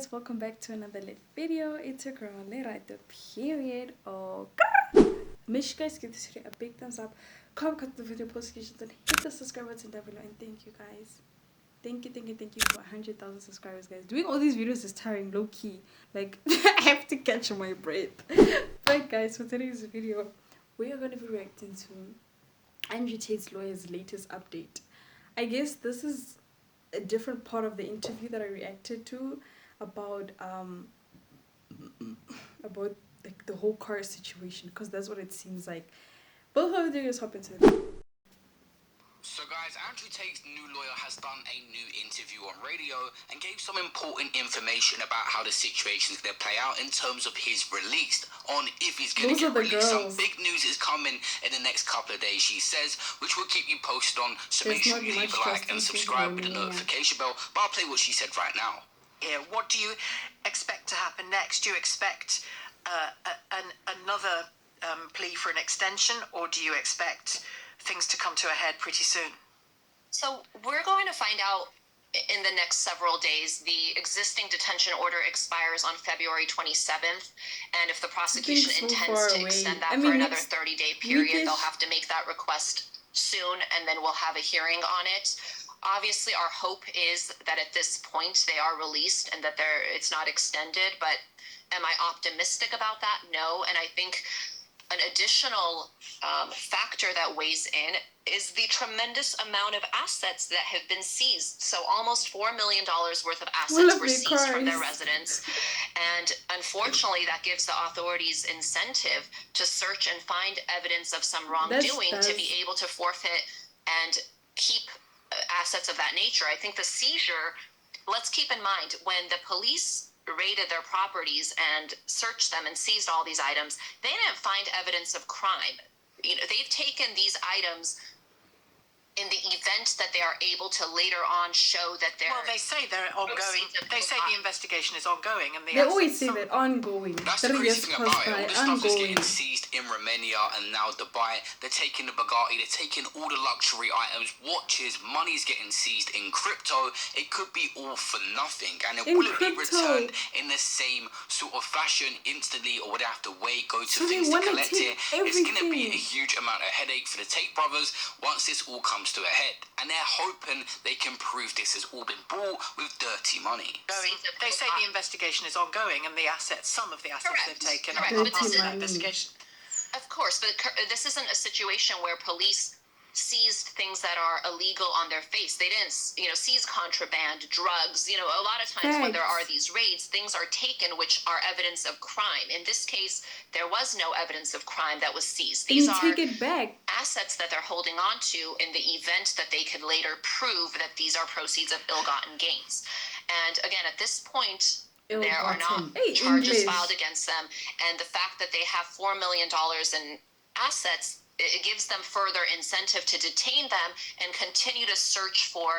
guys, welcome back to another lit video. It's your girl Lera at the period. Oh, make sure you guys give this video a big thumbs up, comment the video, post notifications, and hit the subscribe button down below. And thank you guys. Thank you for 100,000 subscribers, guys. Doing all these videos is tiring, low key. Like I have to catch my breath. But guys, for today's video, we are going to be reacting to Andrew Tate's lawyer's latest update. I guess this is a different part of the interview that I reacted to about like the whole car situation, because that's what it seems like. Both of you just hop into it. So guys, Andrew Tate's new lawyer has done a new interview on radio and gave some important information about how the situation is going to play out in terms of his release, on if he's going to get released. Some big news is coming in the next couple of days, she says, which we'll keep you posted on. So make sure you leave a like and subscribe with the notification bell. But I'll play what she said right now. Here, what do you expect to happen next? Do you expect another plea for an extension, or do you expect things to come to a head pretty soon? So we're going to find out in the next several days. The existing detention order expires on February 27th, and if the prosecution intends to extend that for another 30-day period, they'll have to make that request soon, and then we'll have a hearing on it. Obviously, our hope is that at this point they are released and that it's not extended, but am I optimistic about that? No, and I think an additional factor that weighs in is the tremendous amount of assets that have been seized. So almost $4 million worth of assets were seized from their residence. And unfortunately, that gives the authorities incentive to search and find evidence of some wrongdoing to be able to forfeit and keep assets of that nature. I think the seizure, let's keep in mind, when the police raided their properties and searched them and seized all these items, they didn't find evidence of crime. You know, they've taken these items in the event that they are able to later on show that they're... Well, they say they're ongoing. They say the investigation is ongoing, and they always say that ongoing. That's the crazy thing about it. All the stuff is getting seized in Romania and now Dubai. They're taking the Bugatti, they're taking all the luxury items, watches, money's getting seized in crypto. It could be all for nothing. And will it be returned in the same sort of fashion instantly, or would they have to wait, go to things to collect it? It's going to be a huge amount of headache for the Tate brothers once this all comes to a head, and they're hoping they can prove this has all been bought with dirty money. They say the investigation is ongoing, and the assets, some of the assets they've taken, are part of that investigation. Of course, but this isn't a situation where police seized things that are illegal on their face. They didn't, seize contraband, drugs. A lot of times when there are these raids, things are taken which are evidence of crime. In this case, there was no evidence of crime that was seized. These are assets that they're holding on to in the event that they could later prove that these are proceeds of ill-gotten gains. And again, at this point, there are not charges filed against them. And the fact that they have $4 million in assets, it gives them further incentive to detain them and continue to search for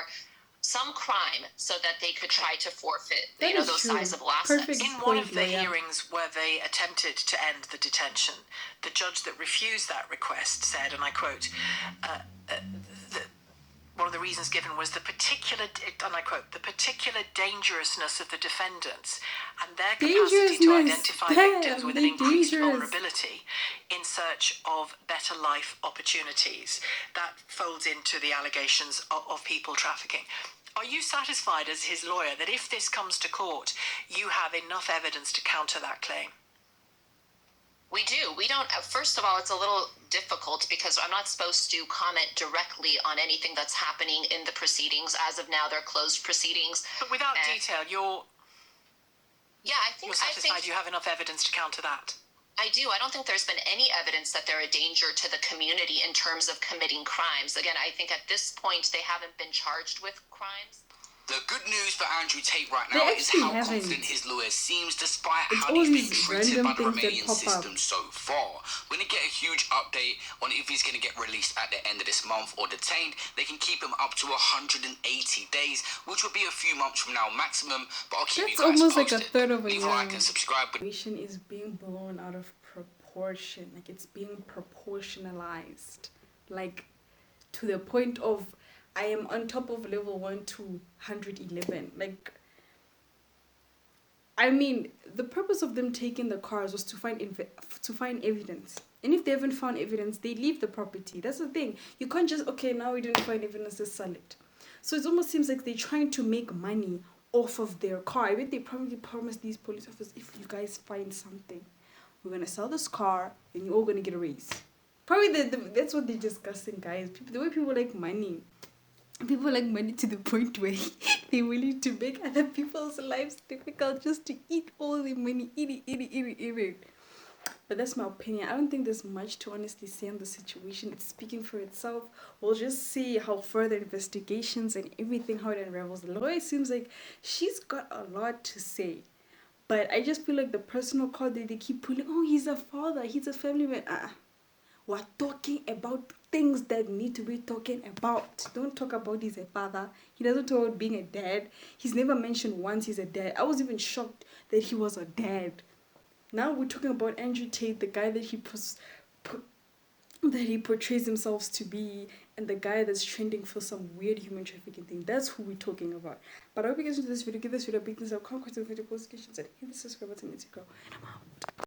some crime so that they could try to forfeit those sizable assets. In one of the hearings where they attempted to end the detention, the judge that refused that request said, and I quote, one of the reasons given was the particular, and I quote, the particular dangerousness of the defendants and their capacity to identify victims with an increased vulnerability in search of better life opportunities. That folds into the allegations of people trafficking. Are you satisfied as his lawyer that if this comes to court, you have enough evidence to counter that claim? We do. We don't. First of all, it's a little difficult because I'm not supposed to comment directly on anything that's happening in the proceedings. As of now, they're closed proceedings. But without detail, you're satisfied you have enough evidence to counter that? I do. I don't think there's been any evidence that they're a danger to the community in terms of committing crimes. Again, I think at this point they haven't been charged with crimes. The good news for Andrew Tate right now is how confident his lawyer seems, despite how he's been treated by the Romanian system so far. We're going to get a huge update on if he's going to get released at the end of this month or detained. They can keep him up to 180 days, which will be a few months from now maximum, but I'll keep you guys almost posted. Like a third of a Leave a like and subscribe. The situation is being blown out of proportion. Like, it's being proportionalized. Like, to the point of I am on top of level 1 to 111. Like, I mean, the purpose of them taking the cars was to find evidence. And if they haven't found evidence, they leave the property. That's the thing. You can't just, okay, now we didn't find evidence, let's sell it. So it almost seems like they're trying to make money off of their car. I bet they probably promised these police officers, if you guys find something, we're going to sell this car and you're all going to get a raise. Probably that's what they're discussing, guys. The way people like money. People like money to the point where they're willing to make other people's lives difficult just to eat all the money. Eat it. But that's my opinion. I don't think there's much to honestly say on the situation. It's speaking for itself. We'll just see how further investigations and everything, how it unravels. The lawyer seems like she's got a lot to say. But I just feel like the personal card that they keep pulling, oh, he's a father, he's a family man. We're talking about things that need to be talking about. Don't talk about he's a father. He doesn't talk about being a dad. He's never mentioned once he's a dad. I was even shocked that he was a dad. Now we're talking about Andrew Tate, the guy that he portrays himself to be, and the guy that's trending for some weird human trafficking thing. That's who we're talking about. But I hope you guys enjoyed this video. Give this video a big thumbs up, comment, question, post questions, and hit the subscribe button. It's your girl, and I'm out.